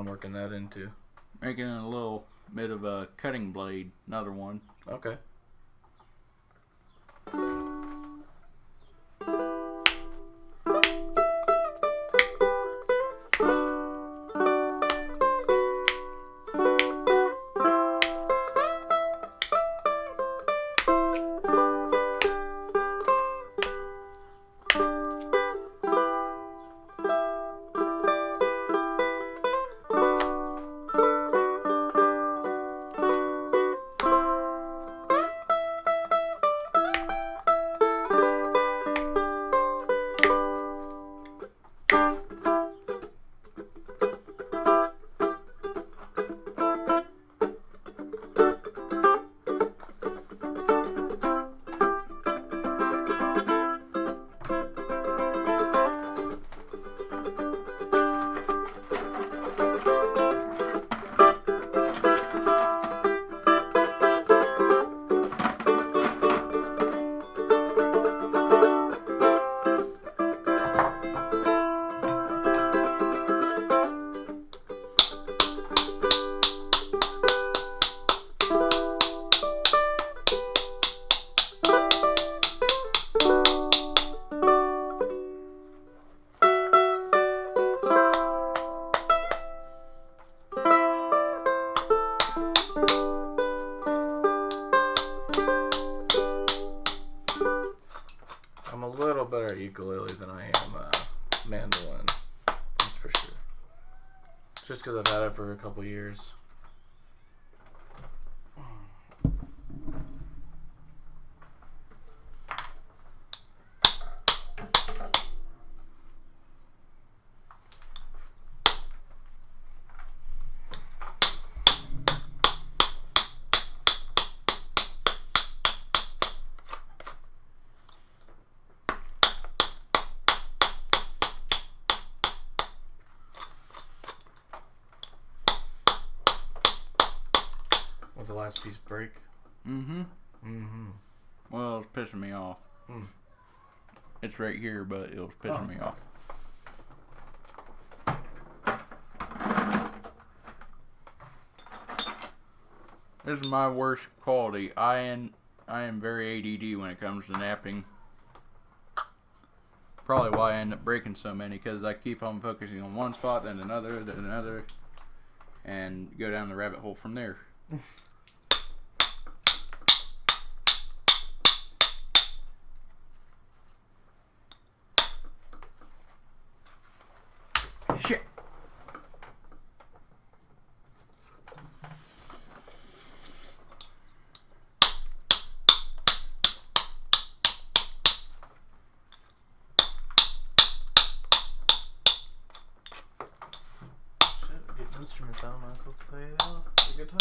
S2: on working that into?
S1: Making a little bit of a cutting blade. Another one.
S2: Okay. I'm a little better at ukulele than I am mandolin. That's for sure. Just because I've had it for a couple years. Will the last piece break?
S1: Mm-hmm. Well, it's pissing me off. It's right here, but it was pissing me off. This is my worst quality. I am very ADD when it comes to napping. Probably why I end up breaking so many, because I keep on focusing on one spot, then another, and go down the rabbit hole from there. Shit.
S2: Get instruments out, might as well play it out. It's a good time.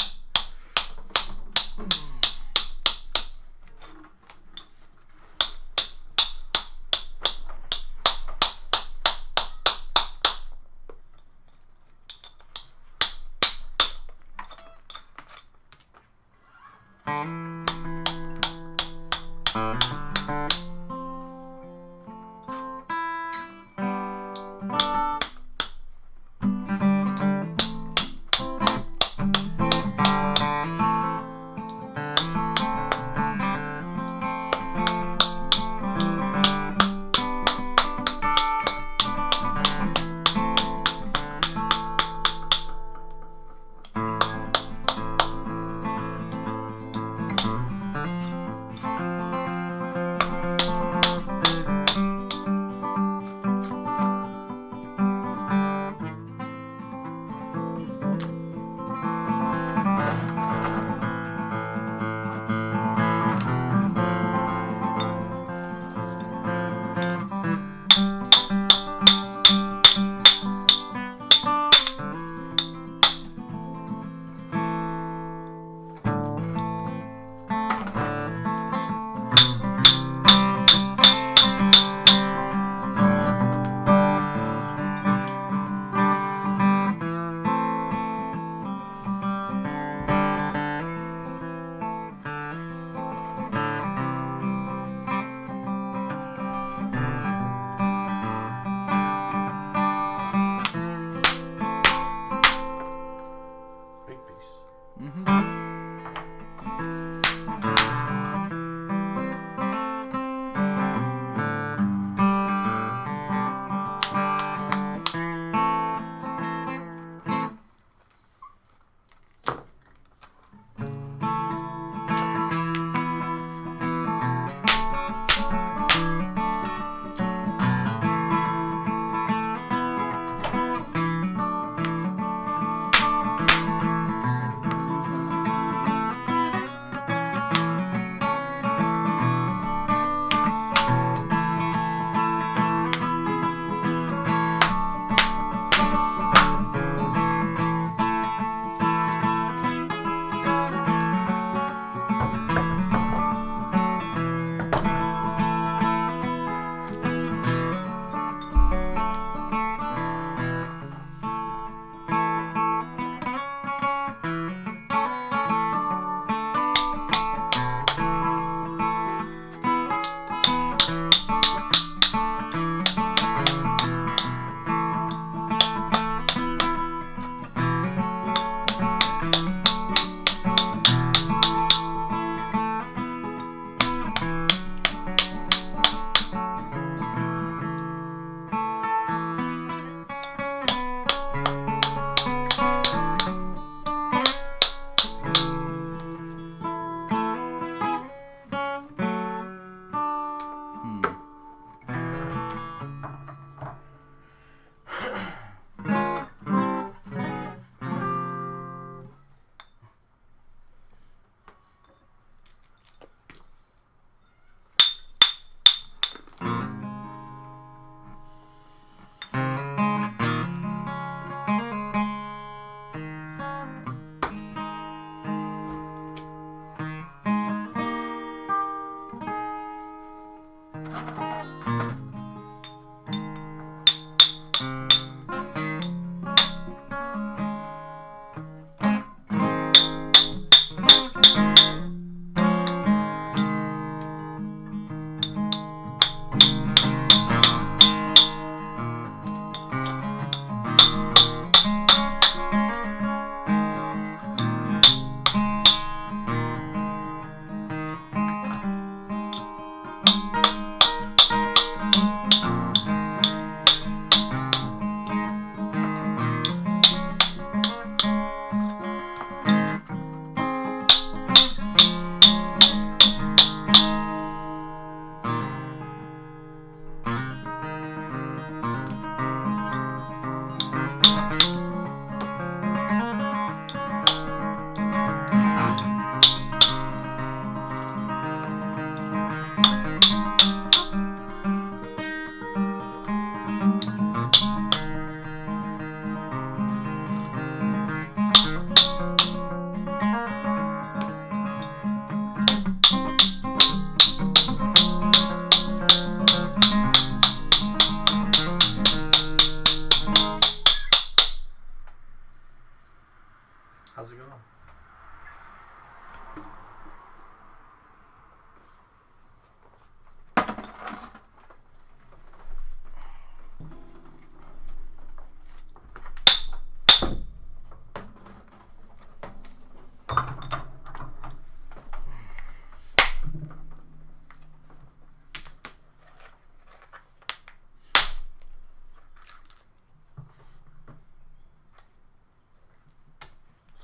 S2: How's it going?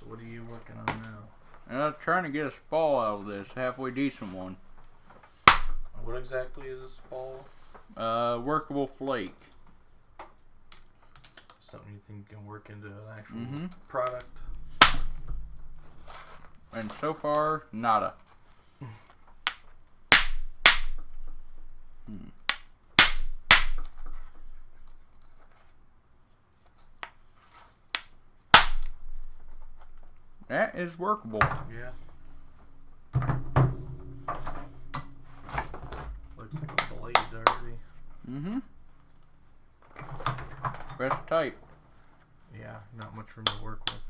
S2: What are you working on now?
S1: Trying to get a spall out of this, halfway decent one.
S2: What exactly is a spall?
S1: Workable flake.
S2: Something you think can work into an actual product?
S1: And so far, nada. That is workable.
S2: Yeah. Looks like a blade already.
S1: Best type.
S2: Yeah, not much room to work with.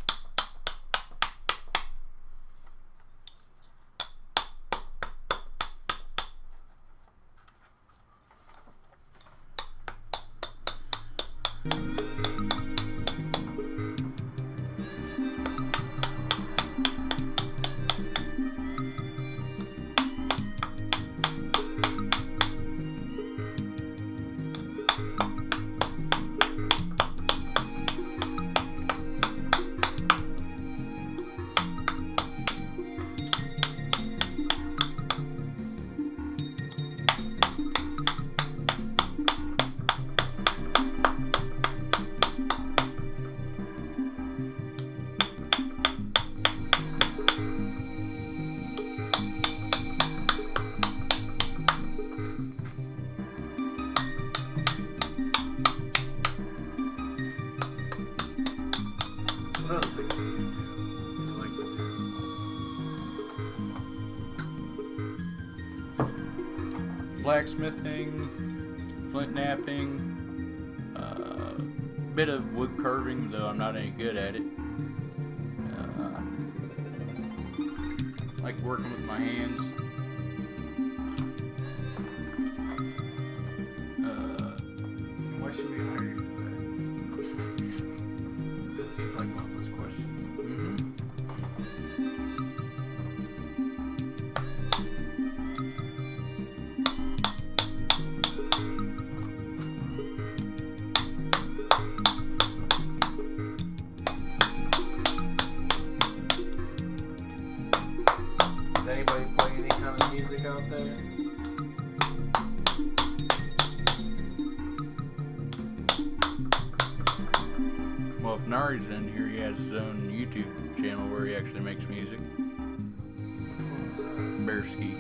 S2: What other things do you do? You like to do?
S1: Blacksmithing, flint knapping, bit of wood carving, though I'm not any good at it. Like working with my hands.
S2: Why should we hire you for that? This seems like one of those questions. Does anybody play any kind of music out there?
S1: Well, if Nari's in here, he has his own YouTube channel where he actually makes music.
S2: Which one was that?
S1: Bearski.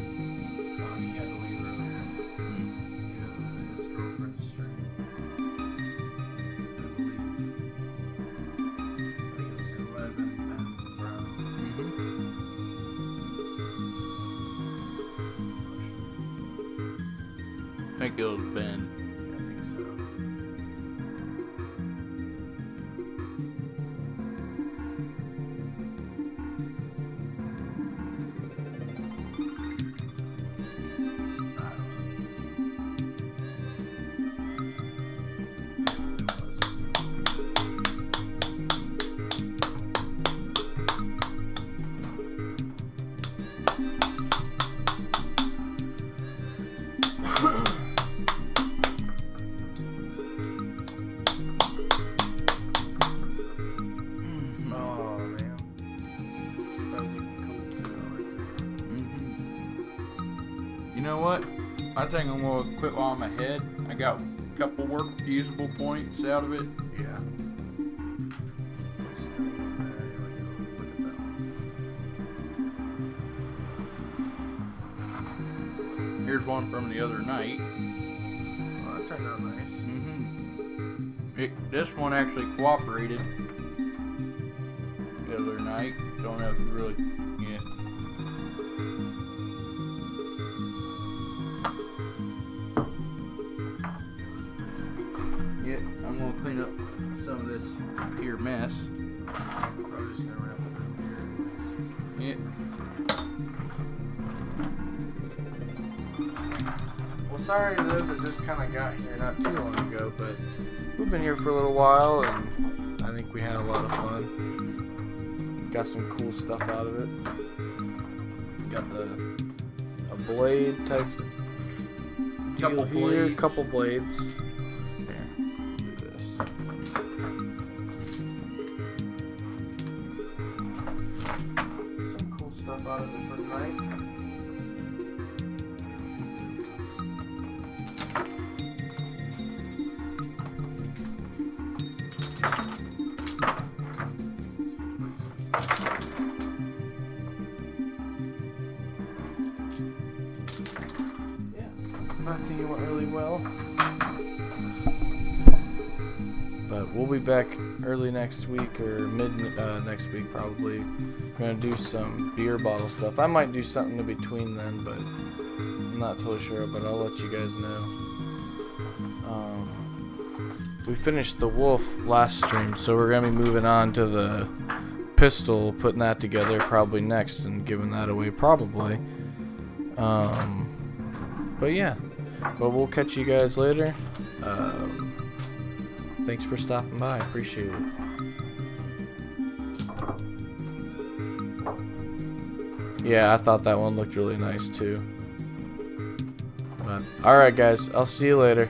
S2: He had to leave earlier. Yeah, his girlfriend's stream. I believe. I think it was who might have been Ben Brown.
S1: I think it was Ben.
S2: I think so. Oh man, that was looking cool.
S1: You know what? I think I'm gonna quit while I'm ahead. I got a couple usable points out of it.
S2: Yeah. Look at that one.
S1: Here's one from the other night.
S2: Oh, that turned out nice.
S1: This one actually cooperated the other night. Don't know if it really, yeah. Yeah, I'm gonna clean up some of this here mess.
S2: Probably just gonna wrap it up.
S1: Yeah.
S2: Well, sorry to those that just kind of got here not too long ago, but we've been here for a little while, and I think we had a lot of fun. Got some cool stuff out of it. Got a blade type deal here, couple blades. Here, do this. Some cool stuff out of it for tonight. I think it went really well. But we'll be back early next week or mid next week probably. We're gonna do some beer bottle stuff. I might do something in between then, but I'm not totally sure. But I'll let you guys know. We finished the wolf last stream, so we're gonna be moving on to the pistol, putting that together probably next and giving that away probably. But yeah. But we'll catch you guys later. Thanks for stopping by. I appreciate it. Yeah, I thought that one looked really nice too. But alright guys, I'll see you later.